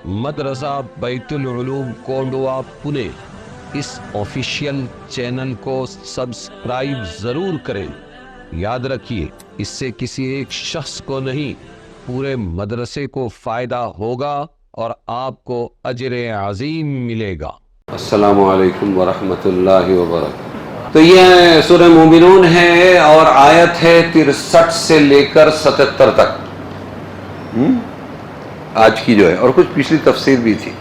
مدرسہ بیت العلوم کونڈوا پونے اس official channel کو سبسکرائب ضرور کریں۔ یاد رکھیے اس سے کسی ایک شخص کو نہیں پورے مدرسے کو فائدہ ہوگا اور آپ کو اجر عظیم ملے گا۔ السلام علیکم ورحمۃ اللہ وبرکاتہ۔ تو یہ سورہ مومنون ہے اور آیت ہے 63 سے لے کر 77 تک آج کی جو ہے، اور کچھ پچھلی تفسیر بھی تھی۔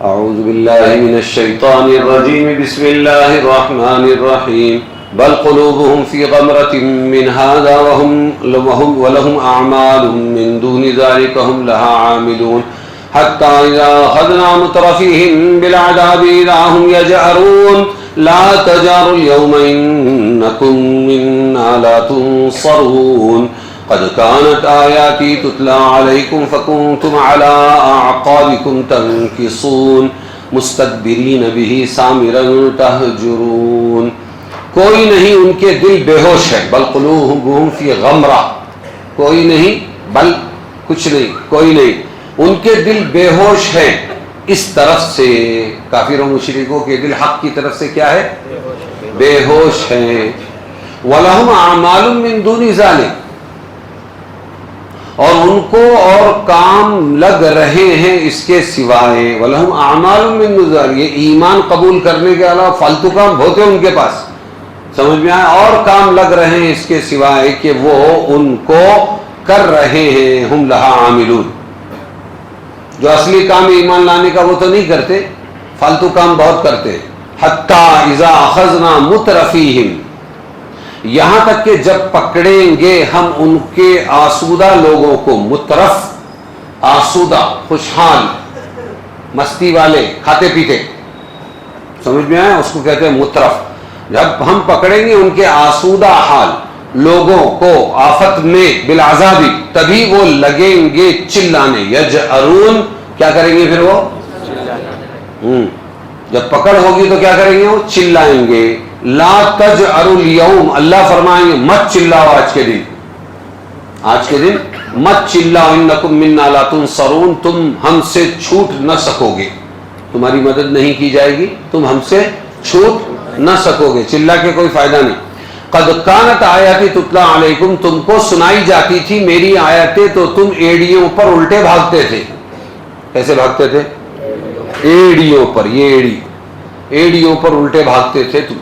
اعوذ باللہ من الشیطان الرجیم، بسم اللہ الرحمن الرحیم، بل قلوبهم فی غمرۃ من هذا ولهم اعمال من دون ذلك هم لها عاملون حتى اذا اخذنا مترفیهم بالعذاب اذا هم يجأرون لا تجاروا اليوم انکم منا لا تنصرون قد كانت آیاتی تتلی علیکم فکنتم علی اعقابکم تنکصون مستکبرین به سامرا تہجرون۔ کوئی نہیں، ان کے دل بے ہوش ہے، بل قلوبهم فی غمرہ، کوئی نہیں، بل کچھ نہیں، کوئی نہیں، ان کے دل بے ہوش ہے اس طرف سے، کافروں مشرکوں کے دل حق کی طرف سے کیا ہے؟ بے ہوش ہیں۔ وَلَهُمْ أَعْمَالٌ مِّن دُونِ ذَلِكَ، اور ان کو اور کام لگ رہے ہیں اس کے سوائے۔ وَلَهُمْ أَعْمَالٌ مِّن دُونِ ذَلِكَ، یہ ایمان قبول کرنے کے علاوہ فالتو کام ہوتے ہیں ان کے پاس، سمجھ میں آیا؟ اور کام لگ رہے ہیں اس کے سوائے کہ وہ ان کو کر رہے ہیں۔ ہم لہا عاملون، جو اصلی کام ایمان لانے کا وہ تو نہیں کرتے، فالتو کام بہت کرتے۔ حتی اذا اخذنا مترفیہم، یہاں تک کہ جب پکڑیں گے ہم ان کے آسودہ لوگوں کو، مترف آسودہ، خوشحال، مستی والے، کھاتے پیتے، سمجھ میں آیا؟ اس کو کہتے ہیں مترف۔ جب ہم پکڑیں گے ان کے آسودہ حال لوگوں کو آفت میں بالعذابی، تبھی وہ لگیں گے چلانے، یجأرون، کیا کریں گے پھر وہ؟ جب پکڑ ہوگی تو کیا کریں گے وہ؟ چلائیں گے۔ لا تجأروا اليوم، اللہ فرمائیں گے مت چلاؤ آج کے دن، آج کے دن مت چلاؤ، انکم منا لا تنصرون، تم ہم سے چھوٹ نہ سکو گے، تمہاری مدد نہیں کی جائے گی، تم ہم سے چھوٹ نہ سکو گے، چلا کے کوئی فائدہ نہیں۔ قد کانت آیاتی تتلی علیکم، تم کو سنائی جاتی تھی میری آیتیں تو تم ایڑیوں پر الٹے بھاگتے تھے۔ کیسے بھاگتے تھے؟ ایڑیوں پر، یہ ایڑی، ایڑیوں پر الٹے بھاگتے تھے تم۔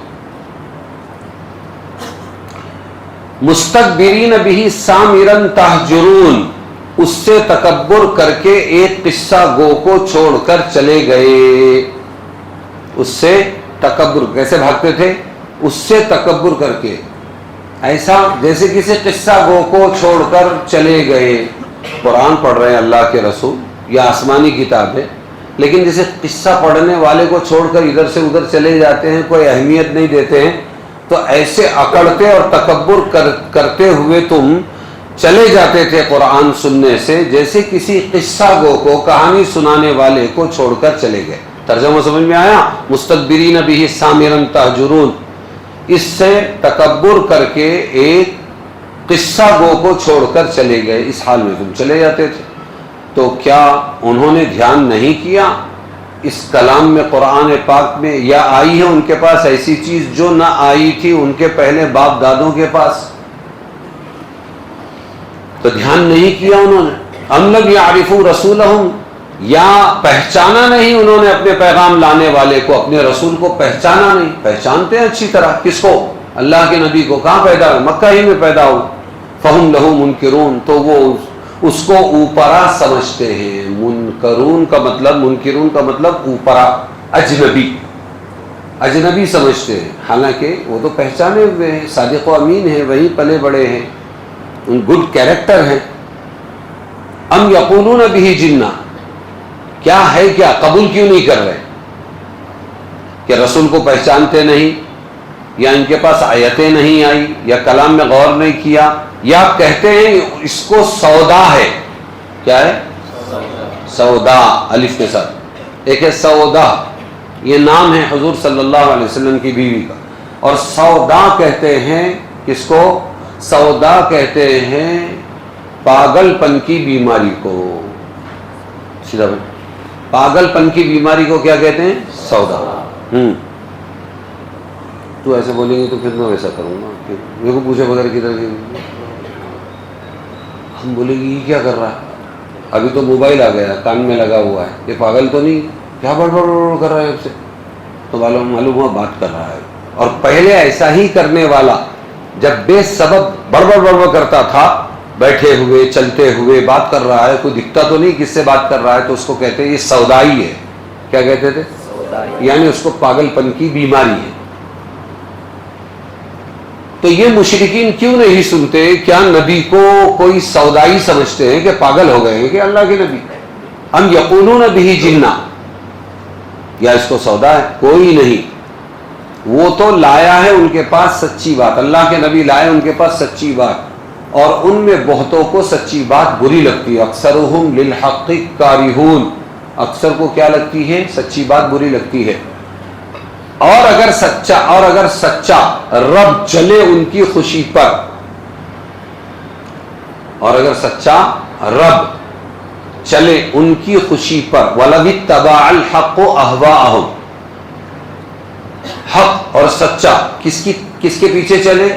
مستکبرین بہ سامرا تہجرون، اس سے تکبر کر کے ایک قصہ گو کو چھوڑ کر چلے گئے۔ اس سے تکبر، کیسے بھاگتے تھے؟ اس سے تکبر کر کے، ایسا جیسے کسی قصہ گو کو چھوڑ کر چلے گئے۔ قرآن پڑھ رہے ہیں اللہ کے رسول، یا آسمانی کتاب ہے، لیکن جیسے قصہ پڑھنے والے کو چھوڑ کر ادھر سے ادھر چلے جاتے ہیں، کوئی اہمیت نہیں دیتے ہیں، تو ایسے اکڑتے اور تکبر کرتے ہوئے تم چلے جاتے تھے قرآن سننے سے، جیسے کسی قصہ گو کو، کہانی سنانے والے کو چھوڑ کر چلے گئے۔ ترجمہ سمجھ میں آیا؟ مستکبرین بہ سامرا تہجرون، اس سے تکبر کر کے ایک قصہ گو کو چھوڑ کر چلے گئے، اس حال میں تم چلے جاتے تھے۔ تو کیا انہوں نے دھیان نہیں کیا اس کلام میں، قرآن پاک میں؟ یا آئی ہے ان کے پاس ایسی چیز جو نہ آئی تھی ان کے پہلے باپ دادوں کے پاس؟ تو دھیان نہیں کیا انہوں نے۔ ام لم یعرفوا رسولہم، یا پہچانا نہیں انہوں نے اپنے پیغام لانے والے کو، اپنے رسول کو پہچانا نہیں۔ پہچانتے ہیں اچھی طرح، کس کو؟ اللہ کے نبی کو۔ کہاں پیدا ہوئے؟ مکہ ہی میں پیدا ہوئے۔ فہم لہ منکرون، تو وہ اس کو اوپرا سمجھتے ہیں۔ منکرون کا مطلب، منکرون کا مطلب اوپرا، اجنبی، اجنبی سمجھتے ہیں، حالانکہ وہ تو پہچانے ہوئے ہیں، صادق و امین ہیں، وہی پلے بڑے ہیں، گڈ کیریکٹر ہیں۔ ام یقولون بہ جنہ، کیا ہے، کیا قبول کیوں نہیں کر رہے؟ کہ رسول کو پہچانتے نہیں، یا ان کے پاس آیتیں نہیں آئی، یا کلام میں غور نہیں کیا، یا کہتے ہیں اس کو سودا ہے۔ کیا ہے؟ سودا، الف کے ساتھ۔ ایک ہے سودا، یہ نام ہے حضور صلی اللہ علیہ وسلم کی بیوی کا، اور سودا کہتے ہیں کس کو؟ سودا کہتے ہیں پاگل پن کی بیماری کو، سیدھا پاگل پن کی بیماری کو کیا کہتے ہیں؟ سودا. تو ایسے بولیں گے تو پھر میں ویسا کروں گا. میرے کو پوچھے بغیر کدھر گئے؟ ہم بولیں گے یہ کیا کر رہا ہے؟ ابھی تو موبائل آ گیا کان میں لگا ہوا ہے, یہ پاگل تو نہیں, کیا بڑ کر رہا ہے اب سے؟ تو معلوم ہوا بات کر رہا ہے. اور پہلے ایسا ہی کرنے والا جب بے سبب بڑبڑ کرتا تھا, بیٹھے ہوئے چلتے ہوئے بات کر رہا ہے, کوئی دکھتا تو نہیں کس سے بات کر رہا ہے, تو اس کو کہتے ہیں یہ سودائی ہے. کیا کہتے تھے؟ یعنی اس کو پاگل پن کی بیماری ہے. تو یہ مشرکین کیوں نہیں سنتے؟ کیا نبی کو کوئی سودائی سمجھتے ہیں کہ پاگل ہو گئے ہیں کہ اللہ کے نبی؟ ہم یقولون بہ جنہ, یا اس کو سودا ہے؟ کوئی نہیں. وہ تو لایا ہے ان کے پاس سچی بات, اللہ کے نبی لائے ان کے پاس سچی بات, اور ان میں بہتوں کو سچی بات بری لگتی ہے. اکثرہم للحق کارہون, اکثر کو کیا لگتی ہے؟ سچی بات بری لگتی ہے. اور اگر سچا رب چلے ان کی خوشی پر, اور اگر سچا رب چلے ان کی خوشی پر, وَلَوِ اتَّبَعَ الْحَقُّ أَهْوَاءَهُمْ, حق اور سچا کس کے پیچھے چلے؟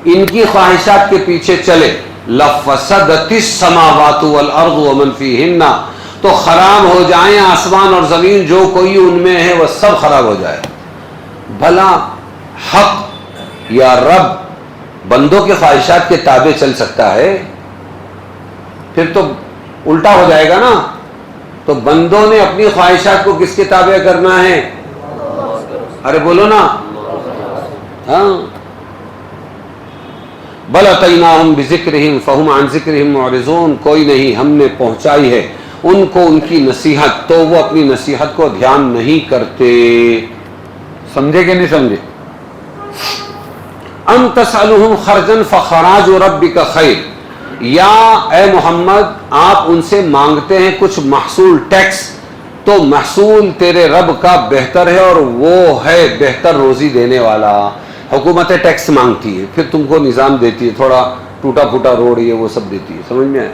ان کی خواہشات کے پیچھے چلے. لَفَسَدَتِ السَّمَاوَاتُ وَالْأَرْضُ وَمَنْ فِيهِنَّ, تو خراب ہو جائیں آسمان اور زمین, جو کوئی ان میں ہے وہ سب خراب ہو جائے. بھلا حق یا رب بندوں کے خواہشات کے تابع چل سکتا ہے؟ پھر تو الٹا ہو جائے گا نا. تو بندوں نے اپنی خواہشات کو کس کے تابع کرنا ہے؟ ارے بولو نا. ہاں, بل اتیناہم بذکرہم فہم عن ذکرہم معرضون, کوئی نہیں, ہم نے پہنچائی ہے ان کو ان کی نصیحت, تو وہ اپنی نصیحت کو دھیان نہیں کرتے. سمجھے کہ نہیں سمجھے؟ ام تسألہم خرجا فخراج ربک خیر, یا اے محمد آپ ان سے مانگتے ہیں کچھ محصول, ٹیکس, تو محصول تیرے رب کا بہتر ہے, اور وہ ہے بہتر روزی دینے والا. حکومت ٹیکس مانگتی ہے, پھر تم کو نظام دیتی ہے, تھوڑا ٹوٹا پھوٹا روڈ یہ وہ سب دیتی ہے, سمجھ میں آئے؟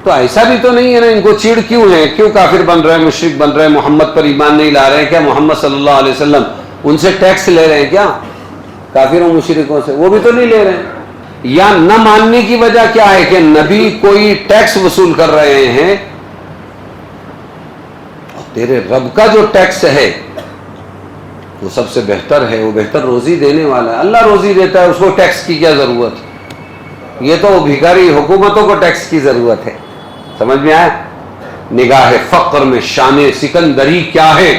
تو ایسا بھی تو نہیں ہے نا. ان کو چیڑ کیوں ہے؟ کیوں کافر بن رہے ہیں, مشرک بن رہے ہیں, محمد پر ایمان نہیں لا رہے ہیں؟ کیا محمد صلی اللہ علیہ وسلم ان سے ٹیکس لے رہے ہیں کیا؟ کافروں مشرکوں سے وہ بھی تو نہیں لے رہے ہیں. یا نہ ماننے کی وجہ کیا ہے کہ نبی کوئی ٹیکس وصول کر رہے ہیں, تیرے رب کا جو ٹیکس ہے وہ سب سے بہتر ہے, وہ بہتر روزی دینے والا ہے. اللہ روزی دیتا ہے, اس کو ٹیکس کی کیا ضرورت ہے؟ یہ تو بھیکاری حکومتوں کو ٹیکس کی ضرورت ہے. سمجھ میں آیا؟ نگاہ فقر میں شان سکندری کیا ہے,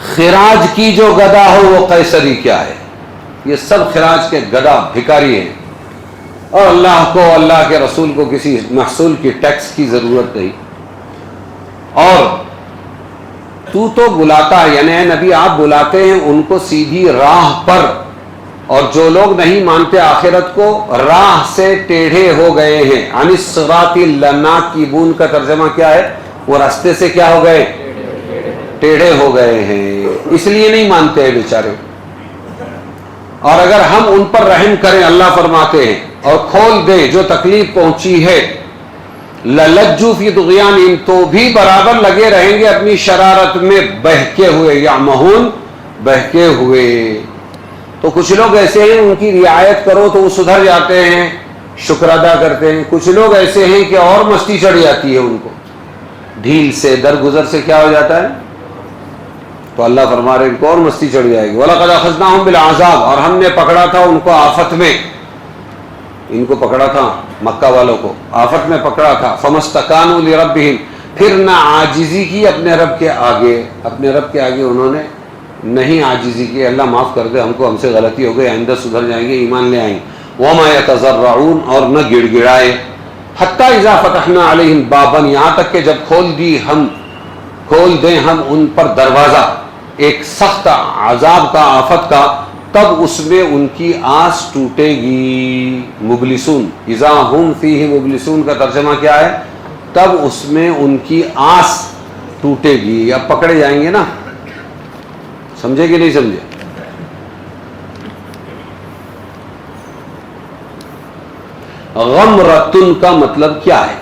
خراج کی جو گدا ہو وہ قیصری کیا ہے. یہ سب خراج کے گدا بھیکاری ہیں, اور اللہ کو, اللہ کے رسول کو کسی محصول کی ٹیکس کی ضرورت نہیں. اور تو بلاتا ہے, یعنی اے نبی آپ بلاتے ہیں ان کو سیدھی راہ پر, اور جو لوگ نہیں مانتے آخرت کو, راہ سے ٹیڑھے ہو گئے ہیں. عن الصراط لناکبون کا ترجمہ کیا ہے؟ وہ راستے سے کیا ہو گئے؟ ٹیڑھے ہو گئے ہیں, اس لیے نہیں مانتے ہیں بیچارے. اور اگر ہم ان پر رحم کریں, اللہ فرماتے ہیں, اور کھول دیں جو تکلیف پہنچی ہے, للجوا فی طغیانہم, تو بھی برابر لگے رہیں گے اپنی شرارت میں بہکے ہوئے, یعمہون بہکے ہوئے. تو کچھ لوگ ایسے ہیں ان کی رعایت کرو تو وہ سدھر جاتے ہیں, شکر ادا کرتے ہیں. کچھ لوگ ایسے ہیں کہ اور مستی چڑھ جاتی ہے ان کو, ڈھیل سے درگزر سے کیا ہو جاتا ہے, تو اللہ فرما رہے ان کو اور مستی چڑھ جائے گی. وَلَقَدْ أَخَذْنَاهُمْ بِالْعَذَابِ, اور ہم نے پکڑا تھا ان کو آفت میں, ان کو پکڑا تھا مکہ والوں کو آفت میں پکڑا تھا. فَمَسْتَكَانُوا لِرَبِّهِمْ, پھر نہ عاجزی کی اپنے رب کے آگے, اپنے رب کے آگے انہوں نے نہیں عاجزی کی, اللہ معاف کر دے ہم کو, ہم سے غلطی ہو گئی, آئندہ سدھر جائیں گے, ایمان لے آئیں گے. وَمَا يَتَضَرَّعُونَ, اور نہ گڑ گڑائے. حَتَّى إِذَا فَتَحْنَا عَلَيْهِمْ بَابًا, یہاں تک کہ جب کھول دیں ہم ان پر دروازہ ایک سخت عذاب کا, آفت کا, تب اس میں ان کی آس ٹوٹے گی. مبلسون, اذا ہم فیہ مبلسون کا ترجمہ کیا ہے؟ تب اس میں ان کی آس ٹوٹے گی. اب پکڑے جائیں گے نا, سمجھے کہ نہیں سمجھے؟ غمرتن کا مطلب کیا ہے؟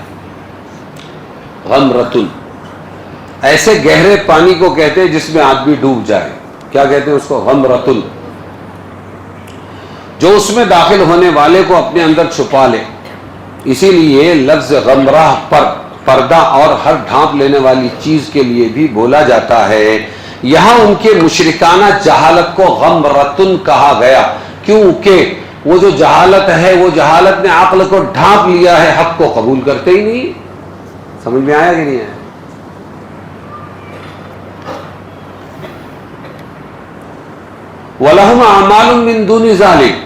غمرتن ایسے گہرے پانی کو کہتے ہیں جس میں آدمی ڈوب جائے. کیا کہتے ہیں اس کو؟ غمرۃ. جو اس میں داخل ہونے والے کو اپنے اندر چھپا لے. اسی لیے لفظ غمراہ پر پردہ اور ہر ڈھانپ لینے والی چیز کے لیے بھی بولا جاتا ہے. یہاں ان کے مشرکانہ جہالت کو غمرتن کہا گیا کیونکہ وہ جو جہالت ہے وہ جہالت نے عقل کو ڈھانپ لیا ہے, حق کو قبول کرتے ہی نہیں. سمجھ میں آیا کہ نہیں آیا؟ وَلَهُمْ أَعْمَالٌ مِّن دُونِ ذَلِكَ.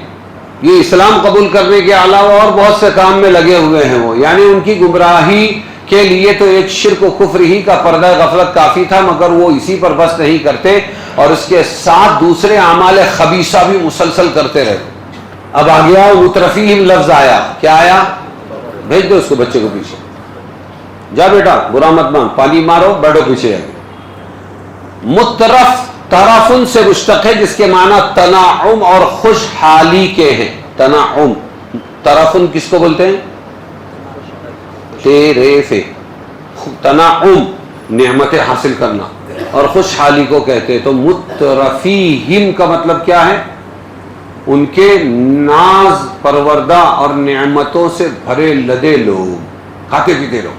یہ اسلام قبول کرنے کے علاوہ اور بہت سے کام میں لگے ہوئے ہیں وہ, یعنی ان کی گمراہی کے لیے تو ایک شرک و کفر ہی کا پردہ غفلت کافی تھا, مگر وہ اسی پر بس نہیں کرتے اور اس کے ساتھ دوسرے اعمال خبیثہ بھی مسلسل کرتے رہتے. اب آ گیا مترفیہم لفظ آیا. کیا آیا؟ بھیج دو اس کو بچے کو پیچھے. جا بیٹا برا مت مان, پانی مارو, بیٹھو پیچھے. مترف طرفن سے مشتق ہے جس کے معنی تنعم اور خوشحالی کے ہیں. تنعم. طرفن کس کو بولتے ہیں؟ تیرے. تنعم نعمتیں حاصل کرنا اور خوشحالی کو کہتے ہیں. تو مترفیہم کا مطلب کیا ہے؟ ان کے ناز پروردہ اور نعمتوں سے بھرے لدے لوگ, کھاتے پیتے لوگ.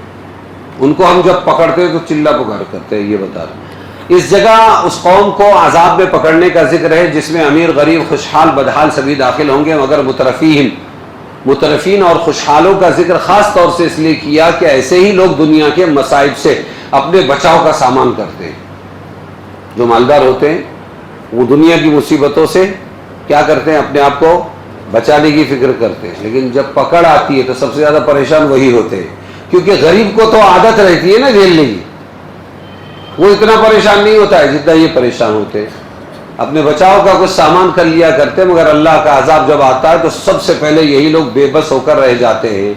ان کو ہم جب پکڑتے ہیں تو چلا پکار کرتے ہیں. یہ بتا رہے. اس جگہ اس قوم کو عذاب میں پکڑنے کا ذکر ہے جس میں امیر غریب خوشحال بدحال سبھی داخل ہوں گے, مگر مترفین اور خوشحالوں کا ذکر خاص طور سے اس لیے کیا کہ ایسے ہی لوگ دنیا کے مصائب سے اپنے بچاؤ کا سامان کرتے ہیں. جو مالدار ہوتے ہیں وہ دنیا کی مصیبتوں سے کیا کرتے ہیں؟ اپنے آپ کو بچانے کی فکر کرتے ہیں. لیکن جب پکڑ آتی ہے تو سب سے زیادہ پریشان وہی ہوتے ہیں, کیونکہ غریب کو تو عادت رہتی ہے نا جھیلنے کی. وہ اتنا پریشان نہیں ہوتا ہے جتنا یہ پریشان ہوتے ہیں. اپنے بچاؤ کا کچھ سامان کر لیا کرتے, مگر اللہ کا عذاب جب آتا ہے تو سب سے پہلے یہی لوگ بے بس ہو کر رہ جاتے ہیں.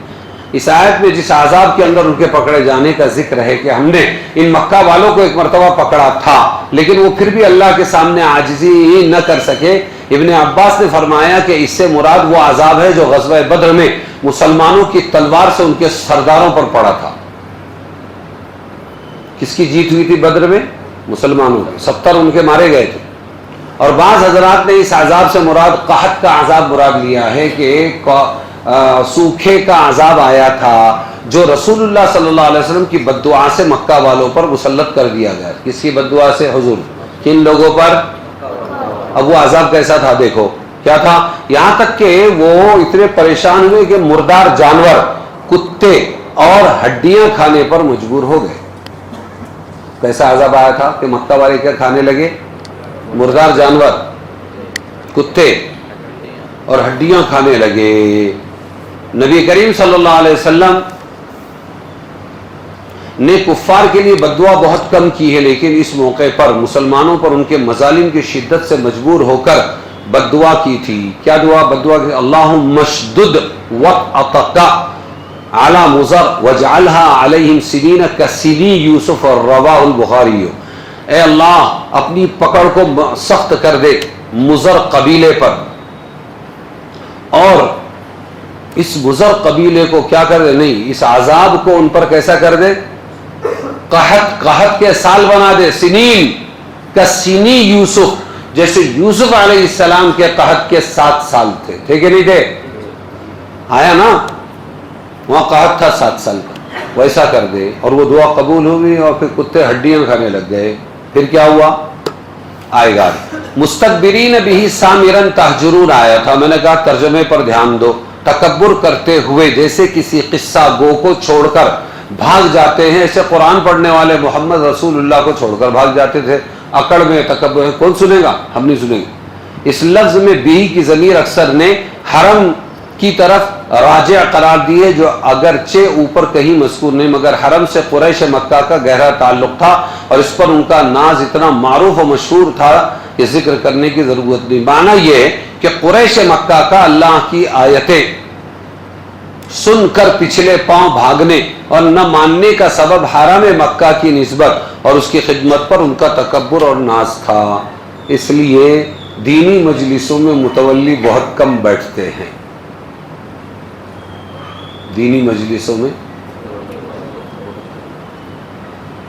اس آیت میں جس عذاب کے اندر ان کے پکڑے جانے کا ذکر ہے کہ ہم نے ان مکہ والوں کو ایک مرتبہ پکڑا تھا لیکن وہ پھر بھی اللہ کے سامنے عاجزی نہ کر سکے. ابن عباس نے فرمایا کہ اس سے مراد وہ عذاب ہے جو غزوہ بدر میں مسلمانوں کی تلوار سے ان کے سرداروں پر پڑا تھا. کس کی جیت ہوئی تھی بدر میں؟ مسلمانوں کی. 70 ان کے مارے گئے تھے. اور بعض حضرات نے اس عذاب سے مراد قحط کا عذاب مراد لیا ہے کہ سوکھے کا عذاب آیا تھا جو رسول اللہ صلی اللہ علیہ وسلم کی بد دعا سے مکہ والوں پر مسلط کر دیا گیا. کس کی بد دعا سے؟ حضور. کن لوگوں پر؟ اب وہ عذاب کیسا تھا دیکھو. کیا تھا؟ یہاں تک کہ وہ اتنے پریشان ہوئے کہ مردار جانور, کتے اور ہڈیاں کھانے پر مجبور ہو گئے. کیسا عذاب آیا تھا کہ مکہ والے کیا کھانے لگے؟ مردار جانور, کتے اور ہڈیاں کھانے لگے. نبی کریم صلی اللہ علیہ وسلم نے کفار کے لیے بد دعا بہت کم کی ہے, لیکن اس موقع پر مسلمانوں پر ان کے مظالم کی شدت سے مجبور ہو کر بد دعا کی تھی. کیا دعا؟ بد دعا کی اللہم مشدد وطأتک علی مضر واجعلها علیہم سنین کسنی یوسف. اور رواہ البخاری. اے اللہ اپنی پکڑ کو سخت کر دے مضر قبیلے پر, اور اس مضر قبیلے کو کیا کر دے؟ نہیں, اس عذاب کو ان پر کیسا کر دے؟ قحط کے سال بنا دے. سنین کسنی یوسف, جیسے یوسف علیہ السلام کے قحط کے 7 سال تھے. تھے کہ نہیں تھے؟ آیا نا, وہاں قحط تھا 7 سال کا, ویسا کر دے. اور وہ دعا قبول ہوئی اور پھر کتے ہڈیاں کھانے لگ گئے. پھر کیا ہوا؟ آئے گا. مستکبرین بہ سامرا تہجرون آیا تھا. میں نے کہا ترجمے پر دھیان دو. تکبر کرتے ہوئے, جیسے کسی قصہ گو کو چھوڑ کر بھاگ جاتے ہیں, ایسے قرآن پڑھنے والے محمد رسول اللہ کو چھوڑ کر بھاگ جاتے تھے. اکڑ میں تکبر. کون سنے گا؟ ہم نہیں سنیں گے. اس لفظ میں بھی کی ضمیر اکثر نے حرم کی طرف راجع قرار دیے, جو اگرچہ اوپر کہیں مذکور نہیں, مگر حرم سے قریش مکہ کا گہرا تعلق تھا اور اس پر ان کا ناز اتنا معروف و مشہور تھا کہ ذکر کرنے کی ضرورت نہیں. معنی یہ کہ قریش مکہ کا اللہ کی آیتیں سن کر پچھلے پاؤں بھاگنے اور نہ ماننے کا سبب حرم مکہ کی نسبت اور اس کی خدمت پر ان کا تکبر اور ناز تھا. اس لیے دینی مجلسوں میں متولی بہت کم بیٹھتے ہیں. دینی مجلسوں میں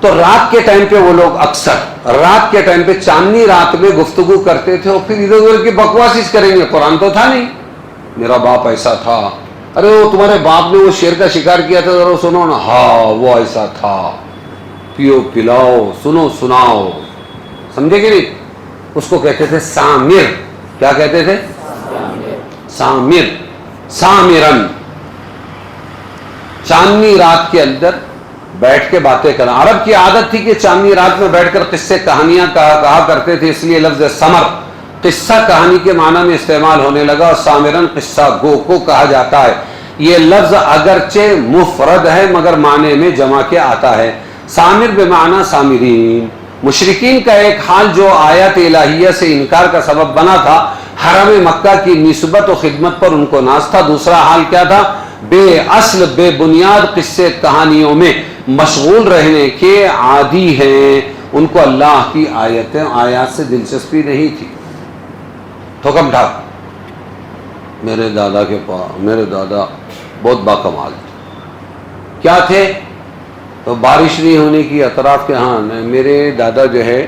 تو رات کے ٹائم پہ وہ لوگ اکثر رات کے ٹائم پہ چاندنی رات میں گفتگو کرتے تھے اور پھر ادھر ادھر کی بکواس کریں گے. قرآن تو تھا نہیں. میرا باپ ایسا تھا, ارے وہ تمہارے باپ نے وہ شیر کا شکار کیا تھا, ذرا سنو نا, ہاں وہ ایسا تھا, پیو پلاؤ, سنو سناؤ, سمجھے کہ نہیں. اس کو کہتے تھے سامر. کیا کہتے تھے؟ سامر, سامرن. چاندنی رات کے اندر بیٹھ کے باتیں کرنا. عرب کی عادت تھی کہ چاندنی رات میں بیٹھ کر قصے کہانیاں کہا کرتے تھے, اس لیے لفظ سمر قصہ کہانی کے معنی میں استعمال ہونے لگا, اور سامرن قصہ گو کو کہا جاتا ہے. یہ لفظ اگرچہ مفرد ہے مگر معنی میں جمع کے آتا ہے. سامر بمعنی سامرین. مشرکین کا ایک حال جو آیات الہیہ سے انکار کا سبب بنا تھا, حرم مکہ کی نسبت و خدمت پر ان کو ناز تھا. دوسرا حال کیا تھا؟ بے اصل بے بنیاد قصے کہانیوں میں مشغول رہنے کے عادی ہیں. ان کو اللہ کی آیات سے دلچسپی نہیں تھی. ٹھوکم ٹھاک. میرے دادا بہت باکمال تھے. کیا تھے؟ تو بارش نہیں ہونے کی اطراف کے, ہاں میرے دادا جو ہے,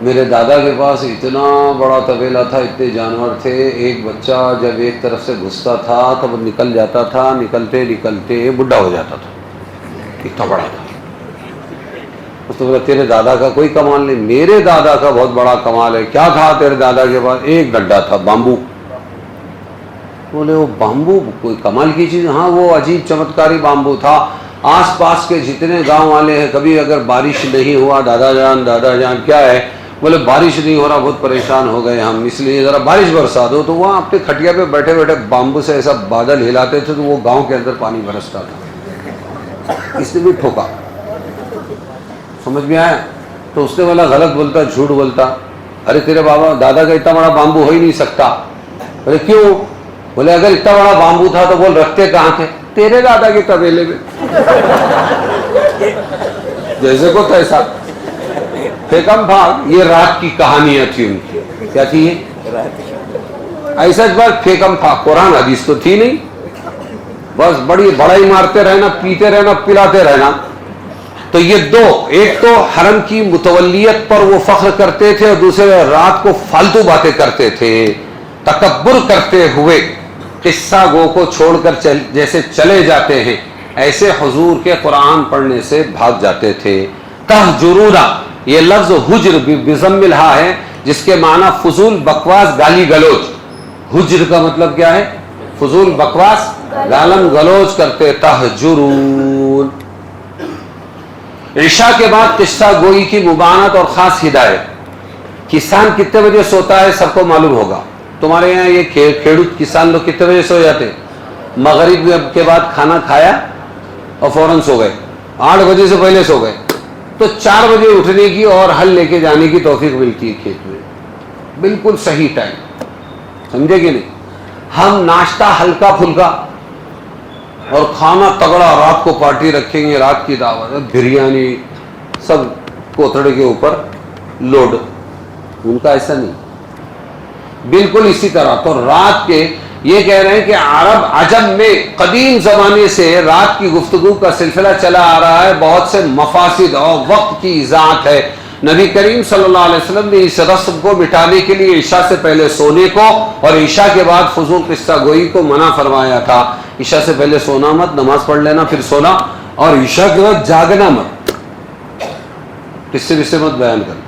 میرے دادا کے پاس اتنا بڑا طویلہ تھا, اتنے جانور تھے. ایک بچہ جب ایک طرف سے گھستا تھا تو وہ نکل جاتا تھا, نکلتے نکلتے بڈھا ہو جاتا تھا, اتنا بڑا تھا. اس نے بولا تیرے دادا کا کوئی کمال نہیں. میرے دادا کا بہت بڑا کمال ہے. کیا تھا تیرے دادا کے پاس؟ ایک ڈنڈا تھا, بامبو. بولے وہ بامبو کوئی کمال کی چیز؟ ہاں وہ عجیب چمتکاری بامبو تھا. آس پاس کے جتنے گاؤں والے ہیں, کبھی اگر بارش نہیں ہوا, دادا جان کیا ہے, بولے بارش نہیں ہو رہا, بہت پریشان ہو گئے ہم, اس لیے ذرا بارش برسا دو. تو وہاں اپنے کھٹیا پہ بیٹھے بیٹھے بامبو سے ایسا بادل ہلاتے تھے تو وہ گاؤں کے اندر پانی برستا تھا. اس نے بھی ٹھوکا. سمجھ میں آیا؟ تو اس نے بولا غلط بولتا, جھوٹ بولتا. ارے تیرے بابا دادا کا اتنا بڑا بامبو ہو ہی نہیں سکتا. بولے کیوں؟ بولے اگر اتنا بڑا بامبو تھا تو بول رکھتے کہاں تھے؟ تیرے دادا کے طویلے میں. جیسے کو تیسا. پھیکم بھاگ. یہ رات کی کہانیاں تھی ان کی. کیا تھی یہ؟ ایسا بات پھیکم بھاگ. قرآن حدیث تو تھی نہیں, بس بڑا ہی مارتے رہنا, پیتے رہنا, پلاتے رہنا. تو یہ دو, ایک تو حرم کی متولیت پر وہ فخر کرتے تھے, اور دوسرے رات کو فالتو باتیں کرتے تھے. تکبر کرتے ہوئے قصہ گو کو چھوڑ کر جیسے چلے جاتے ہیں, ایسے حضور کے قرآن پڑھنے سے بھاگ جاتے تھے. تہجرون, یہ لفظ حجر بضم الہا ہے, جس کے معنی فضول بکواس گالی گلوچ. حجر کا مطلب کیا ہے؟ فضول بکواس گالم گلوچ کرتے. تہجرون. عشاء کے بعد قصہ گوئی کی مبانت اور خاص ہدایت. کسان کتنے بجے سوتا ہے سب کو معلوم ہوگا. تمہارے یہاں یہ کھیڑوت کسان لوگ کتنے بجے سو جاتے؟ مغرب کے بعد کھانا کھایا اور فوراً سو گئے, 8 بجے سے پہلے سو گئے, تو 4 بجے اٹھنے کی اور ہل لے کے جانے کی توفیق ملتی ہے کھیت میں. بالکل صحیح ٹائم. سمجھے کہ نہیں؟ ہم ناشتہ ہلکا پھلکا اور کھانا تگڑا, رات کو پارٹی رکھیں گے, رات کی دعوت, بریانی, سب کوتھڑے کے اوپر لوڈ. ان کا ایسا نہیں. بالکل اسی طرح. تو رات کے یہ کہہ رہے ہیں کہ عرب عجم میں قدیم زمانے سے رات کی گفتگو کا سلسلہ چلا آ رہا ہے. بہت سے مفاسد اور وقت کی اضاعت ہے. نبی کریم صلی اللہ علیہ وسلم نے اس رسم کو مٹانے کے لیے عشاء سے پہلے سونے کو اور عشاء کے بعد فضول قصہ گوئی کو منع فرمایا تھا. عشاء سے پہلے سونا مت, نماز پڑھ لینا پھر سونا, اور عشاء کے بعد جاگنا مت, قصے وصے مت بیان کرنا.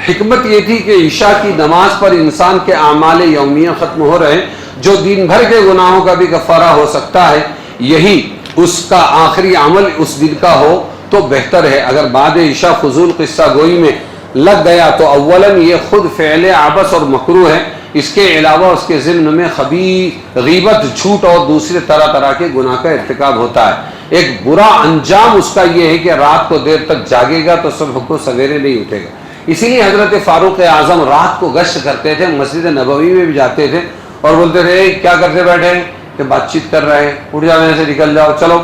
حکمت یہ تھی کہ عشاء کی نماز پر انسان کے اعمال یومیہ ختم ہو رہے ہیں, جو دن بھر کے گناہوں کا بھی کفارہ ہو سکتا ہے. یہی اس کا آخری عمل اس دن کا ہو تو بہتر ہے. اگر بعد عشاء فضول قصہ گوئی میں لگ گیا تو اولاً یہ خود فعل عبث اور مکروہ ہے. اس کے علاوہ اس کے ضمن میں خبیث, غیبت, جھوٹ اور دوسرے طرح طرح کے گناہ کا ارتکاب ہوتا ہے. ایک برا انجام اس کا یہ ہے کہ رات کو دیر تک جاگے گا تو صبح کو سویرے نہیں اٹھے گا. اسی لیے حضرت فاروق اعظم رات کو گشت کرتے تھے, مسجد نبوی میں بھی جاتے تھے اور بولتے تھے کیا کرتے بیٹھے ہیں, کہ بات چیت کر رہے ہیں, اٹھ جاؤ یہاں سے, نکل جاؤ, چلو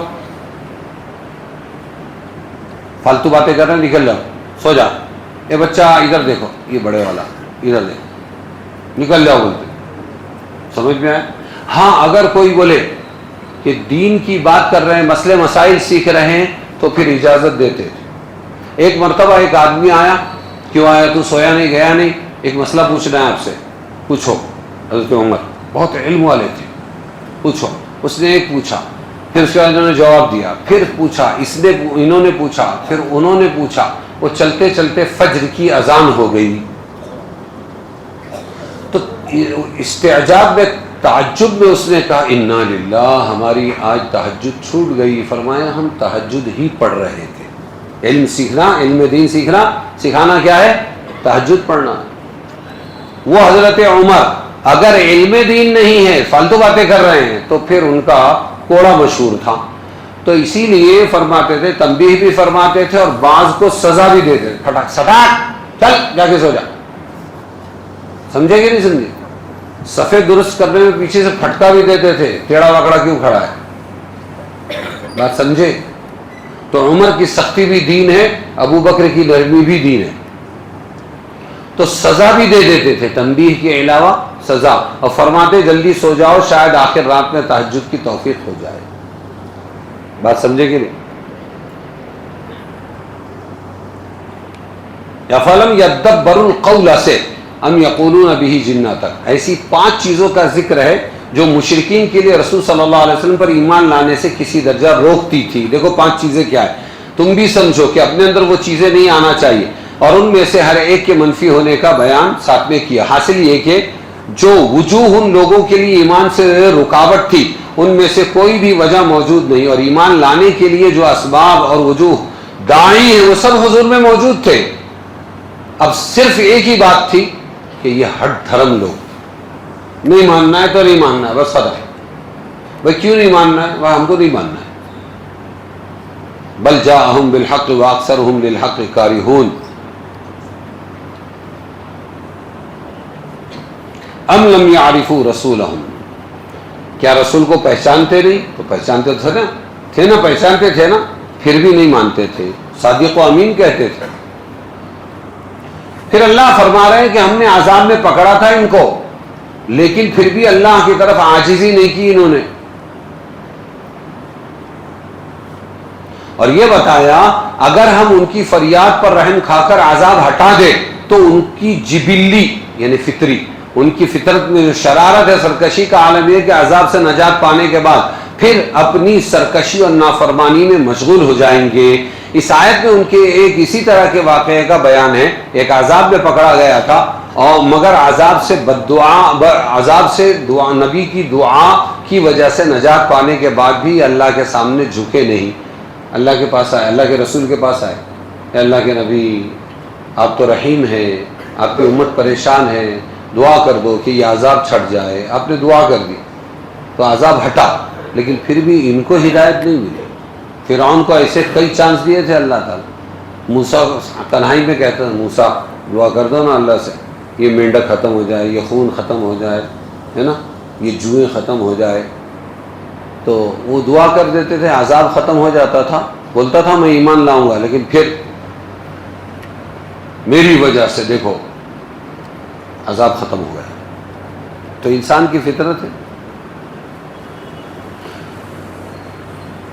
فالتو باتیں کر رہے ہیں, نکل جاؤ, سو جا. اے بچہ ادھر دیکھو, یہ بڑے والا ادھر دیکھو, نکل جاؤ بولتے. سمجھ میں آئے؟ ہاں اگر کوئی بولے کہ دین کی بات کر رہے ہیں, مسئلے مسائل سیکھ رہے ہیں, تو پھر اجازت دیتے تھے۔ ایک مرتبہ ایک آدمی آیا، کیوں آیا؟ تو سویا نہیں، گیا نہیں، ایک مسئلہ پوچھنا ہے آپ سے، پوچھو۔ حضرت عمر بہت علم والے تھے، پوچھو۔ اس نے ایک پوچھا، پھر اس کے بعد انہوں نے جواب دیا، پھر پوچھا، انہوں نے پوچھا، پھر انہوں نے پوچھا، وہ چلتے چلتے فجر کی اذان ہو گئی۔ تو استعجاب میں، تعجب میں اس نے کہا انا للہ، ہماری آج تہجد چھوٹ گئی۔ فرمایا ہم تہجد ہی پڑھ رہے تھے۔ علم سیکھنا، علم دین سیکھنا، سکھانا کیا ہے؟ تہجد پڑھنا۔ وہ حضرت عمر اگر علم دین نہیں ہے، فالتو باتیں کر رہے ہیں، تو پھر ان کا کوڑا مشہور تھا۔ تو اسی لیے فرماتے تھے، تنبیہ بھی فرماتے تھے اور بعض کو سزا بھی دیتے تھے، پھٹاک سٹاک چل جا کے سو جا۔ سمجھے کہ نہیں سمجھے؟ صفے درست کرنے میں پیچھے سے پھٹکا بھی دیتے تھے، ٹیڑھا وکڑا کیوں کھڑا ہے؟ بات سمجھے؟ تو عمر کی سختی بھی دین ہے، ابو بکر کی نرمی بھی دین ہے۔ تو سزا بھی دے دیتے تھے، تنبیہ کے علاوہ سزا، اور فرماتے جلدی سو جاؤ، شاید آخر رات میں تہجد کی توفیق ہو جائے۔ بات سمجھے کہ نہیں؟ فَلَمْ يَدَّبَّرُوا الْقَوْلَ سے ام یقولون بہ جنہ تک، ایسی 5 چیزوں کا ذکر ہے جو مشرکین کے لیے رسول صلی اللہ علیہ وسلم پر ایمان لانے سے کسی درجہ روکتی تھی۔ دیکھو 5 چیزیں کیا ہے، تم بھی سمجھو کہ اپنے اندر وہ چیزیں نہیں آنا چاہیے، اور ان میں سے ہر ایک کے منفی ہونے کا بیان ساتھ میں کیا۔ حاصل یہ کہ جو وجوہ ان لوگوں کے لیے ایمان سے رکاوٹ تھی، ان میں سے کوئی بھی وجہ موجود نہیں، اور ایمان لانے کے لیے جو اسباب اور وجوہ داعی ہیں وہ سب حضور میں موجود تھے۔ اب صرف ایک ہی بات تھی کہ یہ ہٹ دھرم لوگ، نہیں ماننا ہے تو نہیں ماننا ہے، بس ختم۔ بھائی کیوں نہیں ماننا ہے؟ وہ ہم کو نہیں ماننا ہے۔ بل جاءہم بالحق واکثرہم للحق کارہون، ام لم یعرفوا رسولہم، کیا رسول کو پہچانتے نہیں؟ تو پہچانتے تھے نا، پہچانتے تھے نا، پھر بھی نہیں مانتے تھے، صادق و امین کہتے تھے۔ پھر اللہ فرما رہے ہیں کہ ہم نے عذاب میں پکڑا تھا ان کو، لیکن پھر بھی اللہ کی طرف عاجزی نہیں کی انہوں نے، اور یہ بتایا اگر ہم ان کی فریاد پر رحم کھا کر عذاب ہٹا دے تو ان کی جبلی یعنی فطری، ان کی فطرت میں جو شرارت ہے، سرکشی کا عالم یہ کہ عذاب سے نجات پانے کے بعد پھر اپنی سرکشی اور نافرمانی میں مشغول ہو جائیں گے۔ اس آیت میں ان کے ایک اسی طرح کے واقعے کا بیان ہے، ایک عذاب میں پکڑا گیا تھا، اور مگر عذاب سے دعا نبی کی دعا کی وجہ سے نجات پانے کے بعد بھی اللہ کے سامنے جھکے نہیں، اللہ کے پاس آئے، اللہ کے رسول کے پاس آئے، اے اللہ کے نبی آپ تو رحیم ہیں، آپ کی امت پریشان ہے، دعا کر دو کہ یہ عذاب چھٹ جائے۔ آپ نے دعا کر دی تو عذاب ہٹا، لیکن پھر بھی ان کو ہدایت نہیں ملی۔ فرعون کو ایسے کئی چانس دیے تھے اللہ تعالیٰ۔ موسیٰ تنہائی میں کہتا ہے، موسیٰ دعا کر دو نا اللہ سے، یہ مینڈک ختم ہو جائے، یہ خون ختم ہو جائے، ہے نا، یہ جوئیں ختم ہو جائے۔ تو وہ دعا کر دیتے تھے، عذاب ختم ہو جاتا تھا، بولتا تھا میں ایمان لاؤں گا، لیکن پھر میری وجہ سے دیکھو عذاب ختم ہو گیا۔ تو انسان کی فطرت ہے۔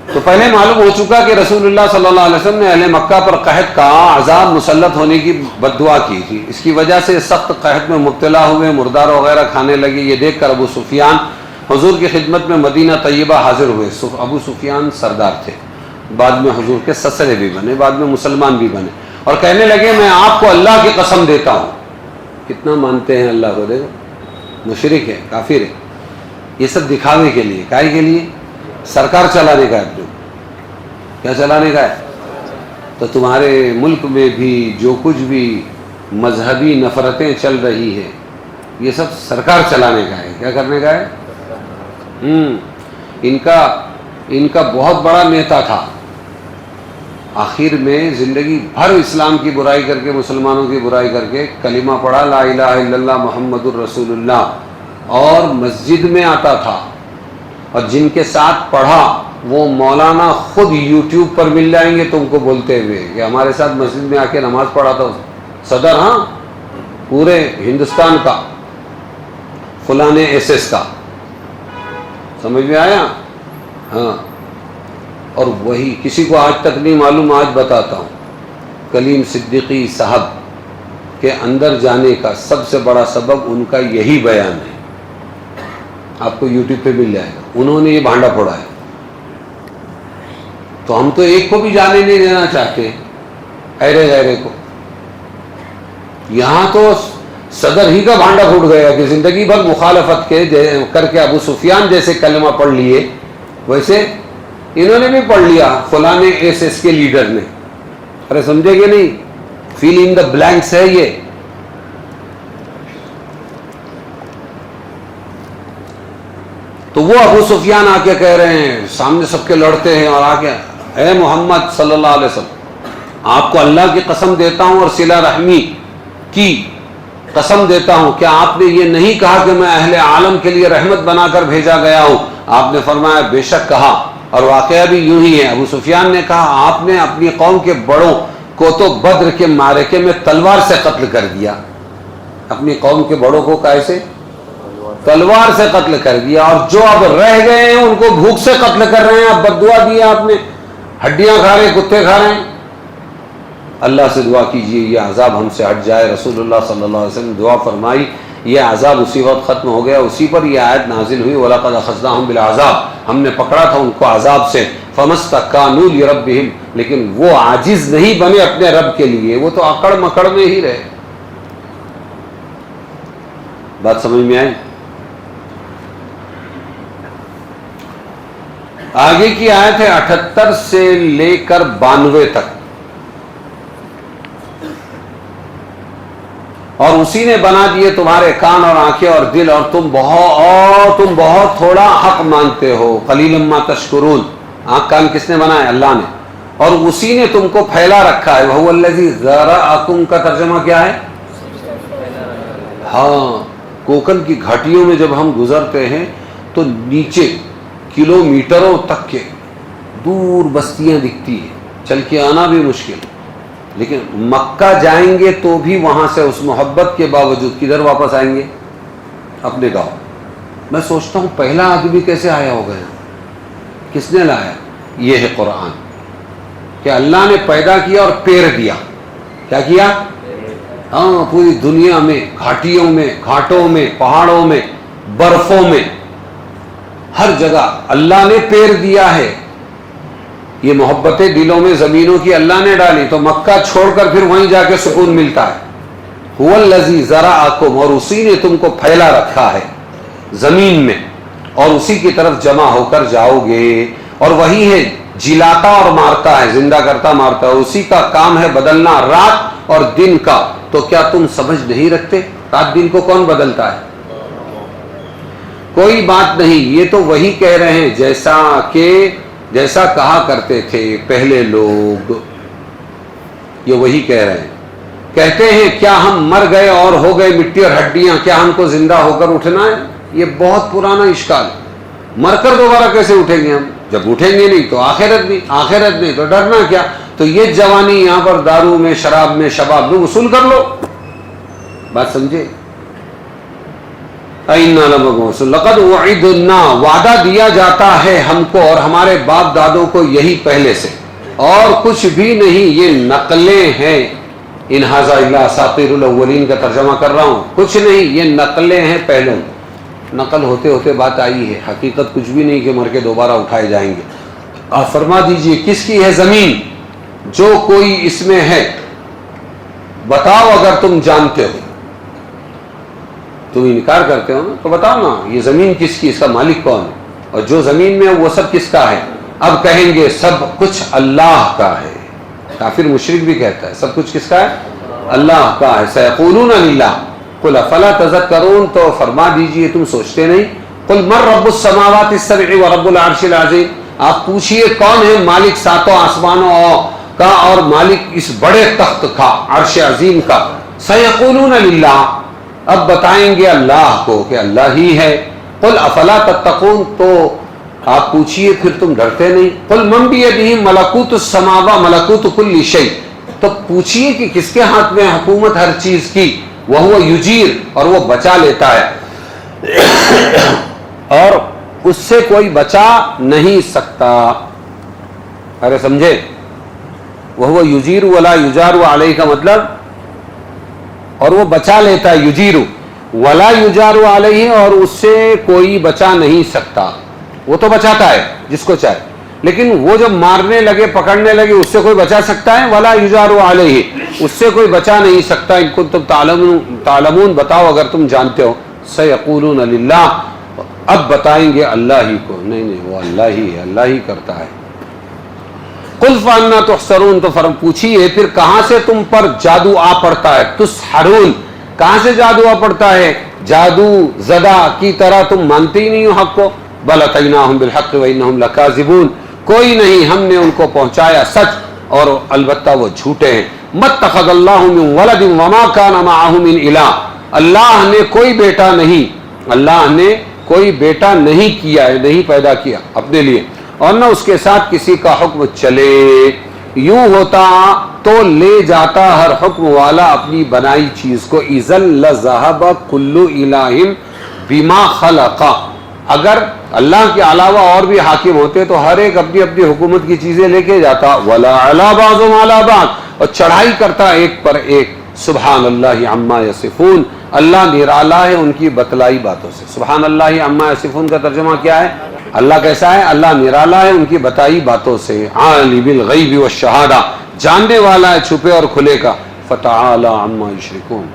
تو پہلے معلوم ہو چکا کہ رسول اللہ صلی اللہ علیہ وسلم نے اہل مکہ پر قحط کا عذاب مسلط ہونے کی بد دعا کی تھی، اس کی وجہ سے سخت قحط میں مبتلا ہوئے، مردار وغیرہ کھانے لگے۔ یہ دیکھ کر ابو سفیان حضور کی خدمت میں مدینہ طیبہ حاضر ہوئے۔ ابو سفیان سردار تھے، بعد میں حضور کے سسرے بھی بنے، بعد میں مسلمان بھی بنے، اور کہنے لگے میں آپ کو اللہ کی قسم دیتا ہوں۔ کتنا مانتے ہیں اللہ کو، دیکھو، مشرک ہے، کافر ہے، یہ سب دکھاوے کے لیے، کائے کے لیے؟ سرکار چلانے کا ہے، کیا چلانے کا ہے؟ تو تمہارے ملک میں بھی جو کچھ بھی مذہبی نفرتیں چل رہی ہیں، یہ سب سرکار چلانے کا ہے، کیا کرنے کا ہے؟ ان کا بہت بڑا نیتا تھا، آخر میں زندگی بھر اسلام کی برائی کر کے، مسلمانوں کی برائی کر کے، کلمہ پڑھا لا الہ الا اللہ محمد الرسول اللہ، اور مسجد میں آتا تھا، اور جن کے ساتھ پڑھا وہ مولانا خود یوٹیوب پر مل جائیں گے تم کو بولتے ہوئے کہ ہمارے ساتھ مسجد میں آ کے نماز پڑھا تھا صدر، ہاں، پورے ہندوستان کا، فلاں ایس ایس کا، سمجھ میں آیا؟ ہاں، اور وہی کسی کو آج تک نہیں معلوم، آج بتاتا ہوں، کلیم صدیقی صاحب کے اندر جانے کا سب سے بڑا سبب ان کا یہی بیان ہے، آپ کو یوٹیوب پہ مل جائے گا، انہوں نے یہ بھانڈا پھوڑا ہے۔ تو ہم تو ایک کو بھی جانے نہیں دینا چاہتے، ایرے غیرے کو۔ یہاں تو صدر ہی کا بھانڈا پھوٹ گیا کہ زندگی بھر مخالفت کے کر کے ابو سفیان جیسے کلمہ پڑھ لیے، ویسے انہوں نے بھی پڑھ لیا، فلاں ایس ایس کے لیڈر نے۔ ارے سمجھے کہ نہیں؟ فیل ان دا بلینکس ہے یہ۔ تو وہ ابو سفیان آ کے کہہ رہے ہیں، سامنے سب کے لڑتے ہیں، اور آ کے اے محمد صلی اللہ علیہ وسلم، آپ کو اللہ کی قسم دیتا ہوں اور صلہ رحمی کی قسم دیتا ہوں، کیا آپ نے یہ نہیں کہا کہ میں اہل عالم کے لیے رحمت بنا کر بھیجا گیا ہوں؟ آپ نے فرمایا بے شک کہا، اور واقعہ بھی یوں ہی ہے۔ ابو سفیان نے کہا آپ نے اپنی قوم کے بڑوں کو تو بدر کے معرکے میں تلوار سے قتل کر دیا، اپنی قوم کے بڑوں کو کیسے؟ تلوار سے قتل کر دیا، اور جو اب رہ گئے ہیں ان کو بھوک سے قتل کر رہے ہیں، اب بد دعا دی آپ نے، ہڈیاں کھا رہے ہیں، کتے کھا رہے ہیں۔ اللہ سے دعا کیجئے یہ عذاب ہم سے ہٹ جائے۔ رسول اللہ صلی اللہ علیہ وسلم دعا فرمائی، یہ عذاب اسی وقت ختم ہو گیا، اسی پر یہ آیت نازل ہوئی، وَلَقَدْ أَخَذْنَاهُمْ بِالْعَذَابِ، ہم نے پکڑا تھا ان کو عذاب سے، فَمَسْتَكَانُوا لِرَبِّهِمْ، لیکن وہ عاجز نہیں بنے اپنے رب کے لیے، وہ تو اکڑ مکڑ میں ہی رہے۔ بات سمجھ میں آئی؟ آگے کی آیت ہے 78 سے لے کر 92 تک، اور اسی نے بنا دیے تمہارے کان اور آنکھیں اور دل، اور تم بہت تھوڑا حق مانتے ہو، قلیلا ما تشکرون۔ آنکھ کان کس نے بنائے؟ اللہ نے، اور اسی نے تم کو پھیلا رکھا ہے۔ وَهُوَ الَّذِي ذَرَأَكُمْ کا ترجمہ کیا ہے؟ ہاں، کوکن کی گھاٹیوں میں جب ہم گزرتے ہیں تو نیچے کلومیٹروں تک کے دور بستیاں دکھتی ہیں، چل کے آنا بھی مشکل، لیکن مکہ جائیں گے تو بھی وہاں سے اس محبت کے باوجود کدھر واپس آئیں گے؟ اپنے گاؤں۔ میں سوچتا ہوں پہلا آدمی کیسے آیا ہوگا، کس نے لایا؟ یہ ہے قرآن، کہ اللہ نے پیدا کیا اور پیر دیا۔ کیا کیا؟ ہاں، پوری دنیا میں، گھاٹیوں میں، گھاٹوں میں، پہاڑوں میں، برفوں میں، ہر جگہ اللہ نے پیر دیا ہے۔ یہ محبتیں دلوں میں زمینوں کی اللہ نے ڈالی، تو مکہ چھوڑ کر پھر وہیں جا کے سکون ملتا ہے۔ هو الذی ذرأکم، اور اسی نے تم کو پھیلا رکھا ہے زمین میں، اور اسی کی طرف جمع ہو کر جاؤ گے، اور وہی ہے جلاتا اور مارتا ہے، زندہ کرتا مارتا ہے، اسی کا کام ہے بدلنا رات اور دن کا۔ تو کیا تم سمجھ نہیں رکھتے؟ رات دن کو کون بدلتا ہے؟ کوئی بات نہیں، یہ تو وہی کہہ رہے ہیں جیسا کہا کرتے تھے پہلے لوگ، یہ وہی کہہ رہے ہیں۔ کہتے ہیں کیا ہم مر گئے اور ہو گئے مٹی اور ہڈیاں، کیا ہم کو زندہ ہو کر اٹھنا ہے؟ یہ بہت پرانا اشکال ہے۔ مر کر دوبارہ کیسے اٹھیں گے ہم؟ جب اٹھیں گے نہیں تو آخرت نہیں تو ڈرنا کیا؟ تو یہ جوانی یہاں پر دارو میں، شراب میں، شباب میں وصول کر لو۔ بات سمجھے؟ لقد وعدنا، وعدہ دیا جاتا ہے ہم کو اور ہمارے باپ دادوں کو یہی پہلے سے، اور کچھ بھی نہیں، یہ نقلیں ہیں۔ ان ھذا الا اساطیر الاولین کا ترجمہ کر رہا ہوں، کچھ نہیں، یہ نقلیں ہیں پہلوں۔ نقل ہوتے ہوتے بات آئی ہے، حقیقت کچھ بھی نہیں کہ مر کے دوبارہ اٹھائے جائیں گے۔ آپ فرما دیجئے کس کی ہے زمین؟ جو کوئی اس میں ہے، بتاؤ اگر تم جانتے ہو۔ تم انکار کرتے ہو نا، تو بتاؤ نا یہ زمین کس کی، اس کا مالک کون ہے، اور جو زمین میں ہے وہ سب کس کا ہے؟ اب کہیں گے سب کچھ اللہ کا ہے۔ کافر مشرک بھی کہتا ہے سب کچھ کس کا ہے؟ اللہ کا ہے۔ سیقولون للہ قل افلا تذکرون، تو فرما دیجئے تم سوچتے نہیں؟ قل من رب السماوات السبع ورب العرش العظیم، آپ پوچھئے کون ہے مالک ساتوں آسمانوں کا اور مالک اس بڑے تخت کا، عرش عظیم کا۔ سیقولون للہ، اب بتائیں گے اللہ کو کہ اللہ ہی ہے۔ قل افلا تتقون، تو آپ پوچھئے پھر تم ڈرتے نہیں؟ قل من بیدہ ملکوت السماوات ملکوت کل شیء، تو پوچھئے کہ کس کے ہاتھ میں حکومت ہر چیز کی، وہو یجیر، اور وہ بچا لیتا ہے اور اس سے کوئی بچا نہیں سکتا۔ ارے سمجھے؟ وہ یجیر ولا یجار علیہ کا مطلب، اور وہ بچا لیتا ہے، یجیر ولا یجار علیہ، اور اس سے کوئی بچا نہیں سکتا. وہ تو بچاتا ہے جس کو چاہے، لیکن وہ جب مارنے لگے، پکڑنے لگے، اس سے کوئی بچا سکتا ہے؟ ولا یجار علیہ، اس سے کوئی بچا نہیں سکتا. ان کو تم تعلمون، بتاؤ اگر تم جانتے ہو. سیقولون للہ، اب بتائیں گے اللہ ہی کو. نہیں وہ اللہ ہی ہے، اللہ ہی کرتا ہے. قل فانا تحشرون، تو پوچھیے پھر کہاں سے تم پر جادو آ پڑتا ہے. تسحرون، کہاں سے جادو آ پڑتا ہے؟ جادو زدہ کی طرح تم مانتے ہی نہیں ہو حق کو. بل اتیناہم بالحق وانہم لکاذبون، کوئی نہیں، ہم نے ان کو پہنچایا سچ اور البتہ وہ جھوٹے ہیں. متخذ اللہ من ولد وما کان معہ من الہ، اللہ نے کوئی بیٹا نہیں، اللہ نے کوئی بیٹا نہیں کیا ہے، نہیں پیدا کیا اپنے لیے، اور نہ اس کے ساتھ کسی کا حکم چلے. یوں ہوتا تو لے جاتا ہر حکم والا اپنی بنائی چیز کو. اذن لذهب كل الہ بما خلق، اگر اللہ کے علاوہ اور بھی حاکم ہوتے تو ہر ایک اپنی اپنی حکومت کی چیزیں لے کے جاتا. ولا علی بعضهم علی بعض، اور چڑھائی کرتا ایک پر ایک. سبحان اللہ عما یصفون، اللہ نرالا ہے ان کی بتلائی باتوں سے. سبحان اللہ عما یصفون کا ترجمہ کیا ہے؟ اللہ کیسا ہے؟ اللہ نرالا ہے ان کی بتائی باتوں سے. عالم الغیب والشہادہ، جاننے والا ہے چھپے اور کھلے کا. فتعالی عما یشرکون،